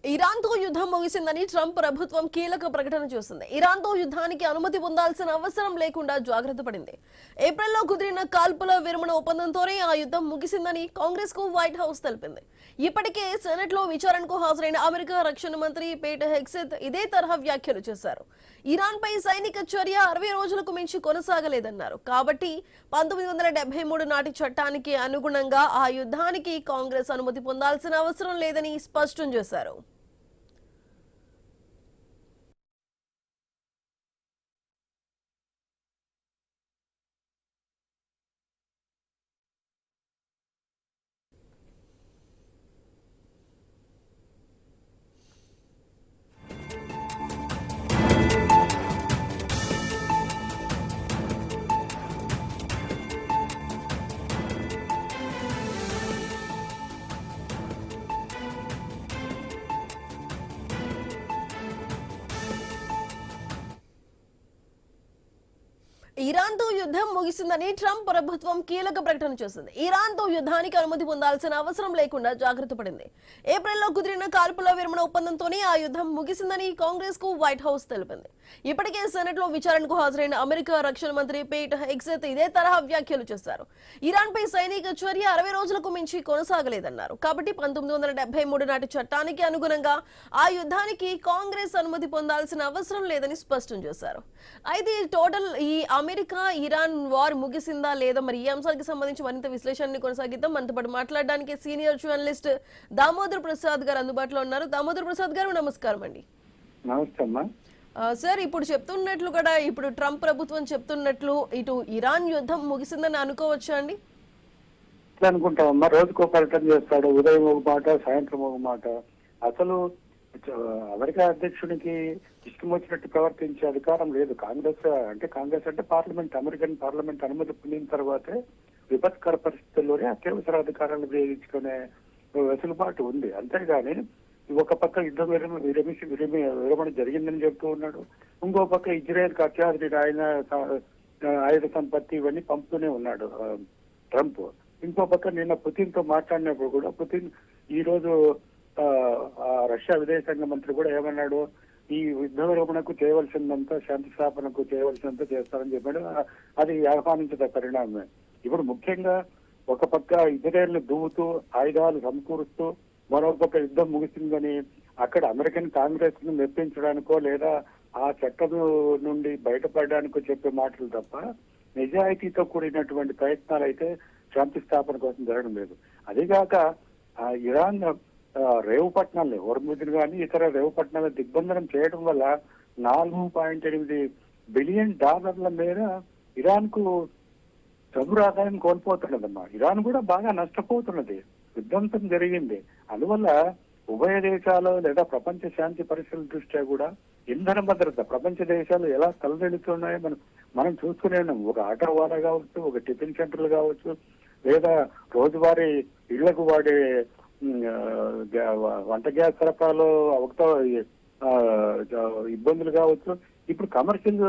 ఇరాన్తో యుద్ధం ముగిసిందని ట్రంప్ ప్రభుత్వం కీలక ప్రకటన చేసింది. ఇరాన్తో యుద్ధానికి అనుమతి పొందాల్సిన అవసరం లేకుండా జాగ్రత్త పడింది. ఏప్రిల్లో కుదిరిన కాల్పుల విరమణ ఒప్పందంతోనే ఆ యుద్ధం ముగిసిందని కాంగ్రెస్ కు వైట్ హౌస్ తెలిపింది. ఇప్పటికే సెనెట్ లో విచారణకు హాజరైన అమెరికా రక్షణ మంత్రి పేట్ హెగ్సెత్ ఇదే తరహా వ్యాఖ్యలు చేశారు. ఇరాన్ పై సైనిక చర్య 60 రోజులకు మించి కొనసాగలేదన్నారు. కాబట్టి 1973 నాటి చట్టానికి అనుగుణంగా ఆ యుద్ధానికి కాంగ్రెస్ అనుమతి పొందాల్సిన అవసరం లేదని స్పష్టం చేశారు. ఇరాన్తో యుద్ధం ముగిసిందని ట్రంప్ ప్రభుత్వం కీలక ప్రకటన చేసింది. ఇరాన్తో యుద్ధానికి అనుమతి పొందాల్సిన అవసరం లేకుండా జాగ్రత్త పడింది. ఏప్రిల్లో కుదిరిన కాల్పుల విరమణ ఒప్పందంతోనే ఆ యుద్ధం ముగిసిందని కాంగ్రెస్ కు వైట్ హౌస్ తెలిపింది. ఇప్పటికే సెనెట్ లో విచారణకు హాజరైన అమెరికా రక్షణ మంత్రి పేట్ హెగ్సెత్ ఇదే తరహా వ్యాఖ్యలు చేశారు. ఇరాన్ పై సైనిక చర్య 60 రోజులకు మించి కొనసాగలేదన్నారు. కాబట్టి 1973 నాటి చట్టానికి అనుగుణంగా ఆ యుద్ధానికి కాంగ్రెస్ అనుమతి పొందాల్సిన అవసరం లేదని స్పష్టం చేశారు. అయితే టోటల్ ఈ అమెరికా ఇరాన్ వార్ ముగిసిందా లేదా, మరి ఈ అంశానికి సంబంధించి మరింత విశ్లేషణని కొనసాగిద్దాం. మనతో పాటు మాట్లాడడానికి సీనియర్ జర్నలిస్ట్ దామోదర్ ప్రసాద్ గారు అందుబాటులో ఉన్నారు. దామోదర్ ప్రసాద్ గారు, నమస్కారం అండి. నమస్తే అమ్మా. సార్, ఇప్పుడు చెప్తున్నట్లు కూడా ఇప్పుడు ట్రంప్ ప్రభుత్వం చెప్తున్నట్లు ఇటు ఇరాన్ యుద్ధం ముగిసిందని అనుకోవచ్చా అండి? అనుకుంటామమ్మా, రోజుకో పర్యటన చేస్తాడు. ఉదయం ఒక మాట, సాయంత్రం ఒక మాట. అసలు అమెరికా అధ్యక్షునికి ఇష్టం వచ్చినట్టు ప్రవర్తించే అధికారం లేదు. కాంగ్రెస్ అంటే పార్లమెంట్, అమెరికన్ పార్లమెంట్ అనుమతి పొందిన తర్వాతే విపత్కర పరిస్థితుల్లోనే అత్యవసర అధికారాలు ఉపయోగించుకునే వెసులుబాటు ఉంది. అంతేగాని ఒక పక్క యుద్ధం విరమణ జరిగిందని చెప్తూ ఉన్నాడు. ఇంకో పక్క ఇజ్రాయెల్కి అత్యాధునిక ఆయుధ సంపత్తి ఇవన్నీ పంపుతూనే ఉన్నాడు ట్రంప్. ఇంకో పక్క నిన్న పుతిన్ తో మాట్లాడినప్పుడు కూడా పుతిన్ ఈ రోజు రష్యా విదేశాంగ మంత్రి కూడా ఏమన్నాడు, ఈ యుద్ధ విరమణకు చేయవలసిందంతా, శాంతి స్థాపనకు చేయవలసినంత చేస్తారని చెప్పాడు. అది ఆహ్వానించే పరిణామమే. ఇప్పుడు ముఖ్యంగా ఒక పక్క ఇజ్రాయెల్ని దువ్వుతూ ఆయుధాలు సమకూరుస్తూ, మరో పక్క యుద్ధం ముగిసిందని అక్కడ అమెరికన్ కాంగ్రెస్ ను మెప్పించడానికో లేదా ఆ చట్టం నుండి బయటపడడానికో చెప్పే మాటలు తప్ప నిజాయితీతో కూడినటువంటి ప్రయత్నాలు అయితే శాంతి స్థాపన కోసం జరగడం లేదు. అదిగాక ఇరాన్ రేవు పట్టణాలు హోర్ముజ్ని కానీ ఇతర రేవు పట్టణాలను దిగ్బంధనం చేయడం వల్ల $4.8 బిలియన్ మేర ఇరాన్ కు చదువు ఆదాయం కోల్పోతున్నదమ్మా. ఇరాన్ కూడా బాగా నష్టపోతున్నది. విధ్వంసం జరిగింది. అందువల్ల ఉభయ దేశాలు లేదా ప్రపంచ శాంతి పరిస్థితుల దృష్ట్యా కూడా ఇంధన భద్రత ప్రపంచ దేశాలు ఎలా తలదెడుతున్నాయో మనం చూసుకునే ఉన్నాం. ఒక ఆటో వాలా కావచ్చు, ఒక టిఫిన్ సెంటర్లు కావచ్చు, లేదా రోజువారీ ఇళ్లకు వాడే వంట గ్యాస్ సరఫరాలో ఒకతో ఇబ్బందులు కావచ్చు. ఇప్పుడు కమర్షియల్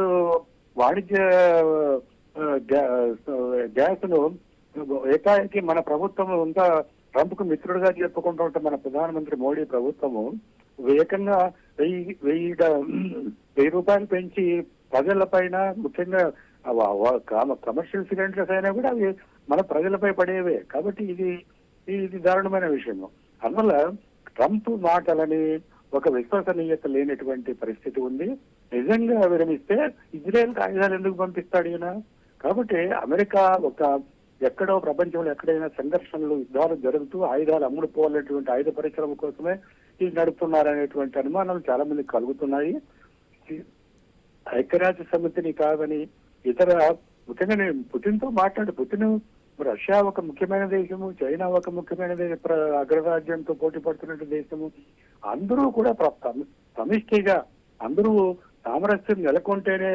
వాణిజ్య గ్యాస్ ను ఏకాఏకి మన ప్రభుత్వం అంతా ట్రంప్ కు మిత్రుడుగా చెప్పుకుంటూ ఉంటే మన ప్రధానమంత్రి మోడీ ప్రభుత్వము ఏకంగా 1000 రూపాయలు పెంచి ప్రజల పైన, ముఖ్యంగా కమర్షియల్ సిలిండర్స్ అయినా కూడా అవి మన ప్రజలపై పడేవే. కాబట్టి ఇది దారుణమైన విషయము. అందువల్ల ట్రంప్ మాటలని ఒక విశ్వసనీయత లేనటువంటి పరిస్థితి ఉంది. నిజంగా విరమిస్తే ఇజ్రాయెల్ ఆయుధాలు ఎందుకు పంపిస్తాడు ఈయన? కాబట్టి అమెరికా ఎక్కడో ప్రపంచంలో ఎక్కడైనా సంఘర్షణలు, యుద్ధాలు జరుగుతూ ఆయుధాలు అమ్ముడుపోవాలనేటువంటి ఆయుధ పరిశ్రమ కోసమే ఇది నడుపుతున్నారనేటువంటి అనుమానాలు చాలా మందికి కలుగుతున్నాయి. ఐక్యరాజ్య సమితిని కాదని ఇతర, ముఖ్యంగా నేను పుతిన్ తో పుతిన్ రష్యా ఒక ముఖ్యమైన దేశము, చైనా ఒక ముఖ్యమైన అగ్రరాజ్యంతో పోటీ పడుతున్న దేశము. అందరూ కూడా సమిష్టిగా అందరూ సామరస్యం నెలకొంటేనే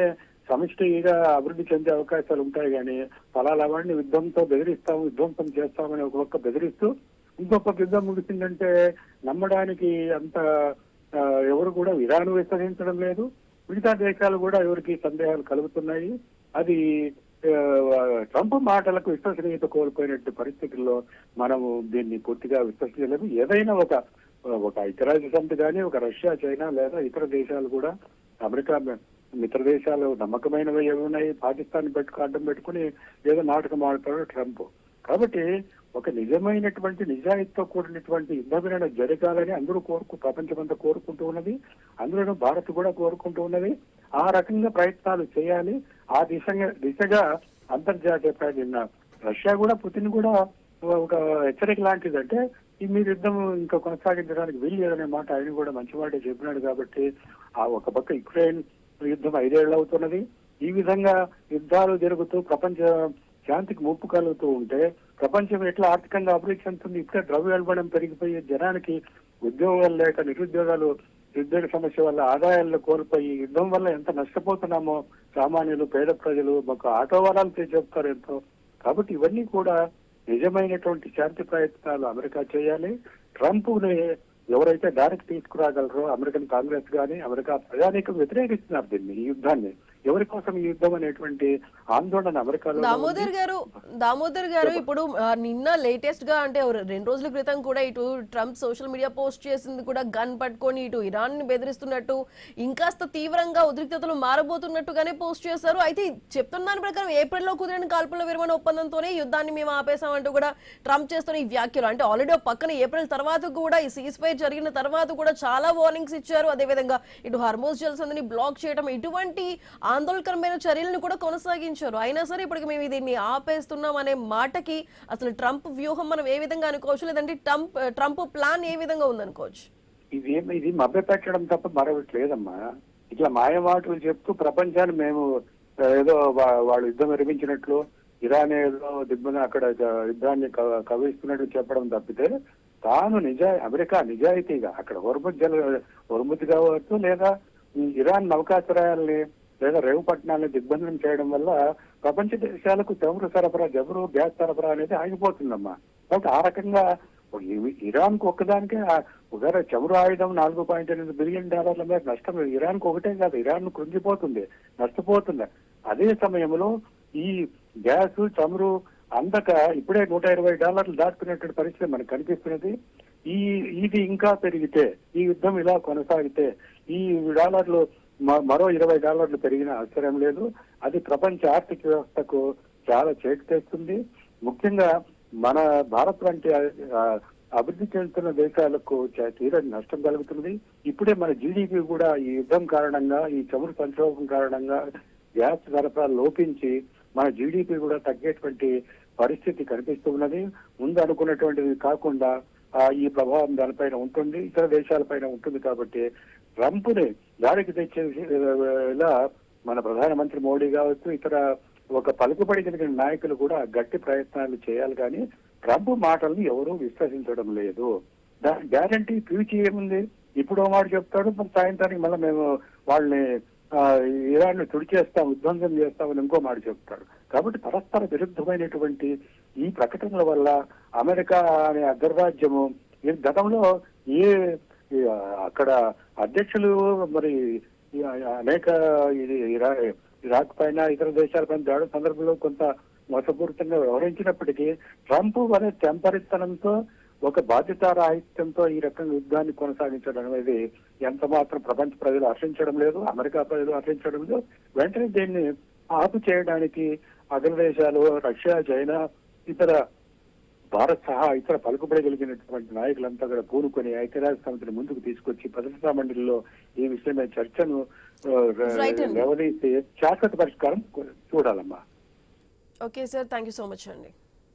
సమిష్టిగా అభివృద్ధి చెందే అవకాశాలు ఉంటాయి. కానీ ఫలాలా వాడిని విధ్వంసం చేస్తామని ఒక పక్క బెదిరిస్తూ, ఇంకొక యుద్ధం ముగిసిందంటే నమ్మడానికి అంత ఎవరు కూడా ఇరాన్ విశ్వసించడం లేదు. మిగతా దేశాలు కూడా ఎవరికి సందేహాలు కలుగుతున్నాయి. అది ట్రంప్ మాటలకు విశ్వసనీయత కోల్పోయినట్టు పరిస్థితుల్లో మనము దీన్ని పూర్తిగా విశ్వసించలేము. ఏదైనా ఒక ఒక ఐక్యరాజ్య సమితి కానీ, ఒక రష్యా, చైనా లేదా ఇతర దేశాలు కూడా అమెరికా మిత్ర దేశాలు నమ్మకమైనవి ఏమున్నాయి, పాకిస్తాన్ అడ్డం పెట్టుకుని ఏదో నాటకం ఆడతాడు ట్రంప్. కాబట్టి ఒక నిజమైనటువంటి నిజాయితీతో కూడినటువంటి యుద్ధ విరమణ జరగాలని అందరూ ప్రపంచమంతా కోరుకుంటూ ఉన్నది. అందులోనూ భారత్ కూడా కోరుకుంటూ ఉన్నది. ఆ రకంగా ప్రయత్నాలు చేయాలి. ఆ దిశగా అంతర్జాతీయ నిన్న రష్యా కూడా పుతిన్ కూడా ఒక హెచ్చరిక లాంటిది. అంటే ఈ మీరు యుద్ధం ఇంకా కొనసాగించడానికి వీలు లేదనే మాట ఆయన కూడా మంచి మాట చెప్పినాడు. కాబట్టి ఆ ఒక పక్క యుక్రెయిన్ యుద్ధం 5 ఏళ్ళు అవుతున్నది. ఈ విధంగా యుద్ధాలు జరుగుతూ ప్రపంచ శాంతికి ముప్పు కలుగుతూ ఉంటే ప్రపంచం ఎట్లా ఆర్థికంగా అభివృద్ధి చెందుతుంది? ఇప్పుడే ద్రవ్యోల్బణం పెరిగిపోయి జనానికి ఉద్యోగాలు లేక నిరుద్యోగ సమస్య వల్ల ఆదాయాలను కోల్పోయి యుద్ధం వల్ల ఎంత నష్టపోతున్నామో సామాన్యులు, పేద ప్రజలు, మాకు ఆటో వాళ్ళతో చెప్తారు ఎంతో. కాబట్టి ఇవన్నీ కూడా నిజమైనటువంటి శాంతి ప్రయత్నాలు అమెరికా చేయాలి. ట్రంప్ ఎవరైతే డైరెక్ట్ తీసుకురాగలరో అమెరికన్ కాంగ్రెస్ గానీ, అమెరికా ప్రజానీకం వ్యతిరేకిస్తున్నారు దీన్ని, ఈ యుద్ధాన్ని. ఎవరి కోసం ఈ యుద్ధం అనేటువంటి ఆందోళన అమెరికాలో. దామోదర్ గారు ఇప్పుడు నిన్న లేటెస్ట్ గా అంటే 2 రోజుల క్రితం కూడా ఇటు ట్రంప్ సోషల్ మీడియా పోస్ట్ చేసింది కూడా గన్ పట్టుకొని ఇటు ఇరాన్ ని బెదిరిస్తున్నట్టు, ఇంకాస్త తీవ్రంగా ఉద్రిక్తతలు మారబోతున్నట్టుగానే పోస్ట్ చేశారు. అయితే చెప్తున్న దాని ప్రకారం ఏప్రిల్లో కుదిరిన కాల్పుల విరమణ ఒప్పందంతోనే యుద్ధాన్ని మేము ఆపేసామంటూ కూడా ట్రంప్ చేస్తున్న ఈ వ్యాఖ్యలు, అంటే ఆల్రెడీ పక్కన ఏప్రిల్ తర్వాత కూడా ఈ సీజ్ ఫైర్ జరిగిన తర్వాత కూడా చాలా వార్నింగ్స్ ఇచ్చారు. అదేవిధంగా ఇటు హార్మోజ్ జలసంధిని బ్లాక్ చేయడం, ఇటువంటి ఆందోళనకరమైన చర్యలను కూడా కొనసాగించారు. అయినా సరే ఇప్పటికి మేము దీన్ని ఆపేస్తున్నాం అనే మాటకి అసలు ట్రంప్ వ్యూహం మనం ఏ విధంగా అనుకోవచ్చు, లేదంటే ట్రంప్ ప్లాన్ ఏ విధంగా ఉందనుకోవచ్చు? ఇది మభ్య పెట్టడం తప్ప మరొకటి లేదమ్మా. ఇట్లా మాయమాటలు చెప్తూ ప్రపంచాన్ని మేము ఏదో వాళ్ళు యుద్ధం విరమించినట్లు, ఇరాన్ ఏదో అక్కడ యుద్ధాన్ని కవిస్తున్నట్టు చెప్పడం తప్పితే తాను అమెరికా నిజాయితీగా అక్కడ హోర్ముజ్ కావచ్చు లేదా ఇరాన్ నౌకాశ్రయాల్ని లేదా రేవు పట్టణాలను దిగ్బంధనం చేయడం వల్ల ప్రపంచ దేశాలకు చమురు సరఫరా, గ్యాస్ సరఫరా అనేది ఆగిపోతుందమ్మా. కాబట్టి ఆ రకంగా ఇరాన్ కు ఒక్కదానికే ఒకవేళ చమురు ఆయుధం $4.8 బిలియన్ మీద నష్టం ఇరాన్ కు ఒకటే కాదు, ఇరాన్ కృంగిపోతుంది, నష్టపోతుంది. అదే సమయంలో ఈ గ్యాస్, చమురు అందక ఇప్పుడే $120 దాటుకునేటువంటి పరిస్థితి మనకు కనిపిస్తున్నది. ఇది ఇంకా పెరిగితే, ఈ యుద్ధం ఇలా కొనసాగితే ఈ డాలర్లు మరో $20 పెరిగిన ఆశ్చర్యం లేదు. అది ప్రపంచ ఆర్థిక వ్యవస్థకు చాలా చేటు తెస్తుంది. ముఖ్యంగా మన భారత్ వంటి అభివృద్ధి చెందుతున్న దేశాలకు తీరని నష్టం కలుగుతుంది. ఇప్పుడే మన జీడిపి కూడా ఈ యుద్ధం కారణంగా, ఈ చమురు సంక్షోభం కారణంగా గ్యాస్ సరఫరా లోపించి మన జీడిపి కూడా తగ్గేటువంటి పరిస్థితి కనిపిస్తూ ఉన్నది. ముందు అనుకున్నటువంటిది కాకుండా ఈ ప్రభావం దానిపైన ఉంటుంది, ఇతర దేశాలపైన ఉంటుంది. కాబట్టి ట్రంప్ ని దారికి తెచ్చేలా మన ప్రధానమంత్రి మోడీ కావచ్చు, ఇతర ఒక పలుకుబడి కలిగిన నాయకులు కూడా గట్టి ప్రయత్నాలు చేయాలి. కానీ ట్రంప్ మాటల్ని ఎవరూ విశ్వసించడం లేదు. దాని గ్యారంటీ ఫ్యూచర్ ఏముంది? ఇప్పుడు మాట చెప్తాడు, సాయంత్రానికి మళ్ళీ మేము వాళ్ళని ఇరాన్ ని తుడిచేస్తాం, విధ్వంసం చేస్తామని ఇంకో మాట చెప్తాడు. కాబట్టి పరస్పర విరుద్ధమైనటువంటి ఈ ప్రకటనల వల్ల అమెరికా అనే అగ్రరాజ్యము గతంలో అక్కడ అధ్యక్షులు మరి అనేక ఇరాక్ పైన, ఇతర దేశాలపైన దాడి సందర్భంలో కొంత మోసపూరితంగా వ్యవహరించినప్పటికీ ట్రంప్ అనే తెంపరితనంతో, ఒక బాధ్యతారాహిత్యంతో ఈ రకంగా యుద్ధాన్ని కొనసాగించడం అనేది ఎంత మాత్రం ప్రపంచ ప్రజలు హర్షించడం లేదు, అమెరికా ప్రజలు హర్షించడం లేదు. వెంటనే దీన్ని ఆపు చేయడానికి అగ్రదేశాలు, రష్యా, చైనా, ఇతర భారత్ సహా ఇతర పలుకుబడి కలిగినటువంటి నాయకులంతా కూడా పూనుకొని ఐక్యరాజ్య సమితిని ముందుకు తీసుకొచ్చి భద్రతా మండలిలో ఈ విషయమైన చర్చను లేవదీసి శాశ్వత పరిష్కారం చూడాలమ్మా. Okay sir, thank you so much అండి.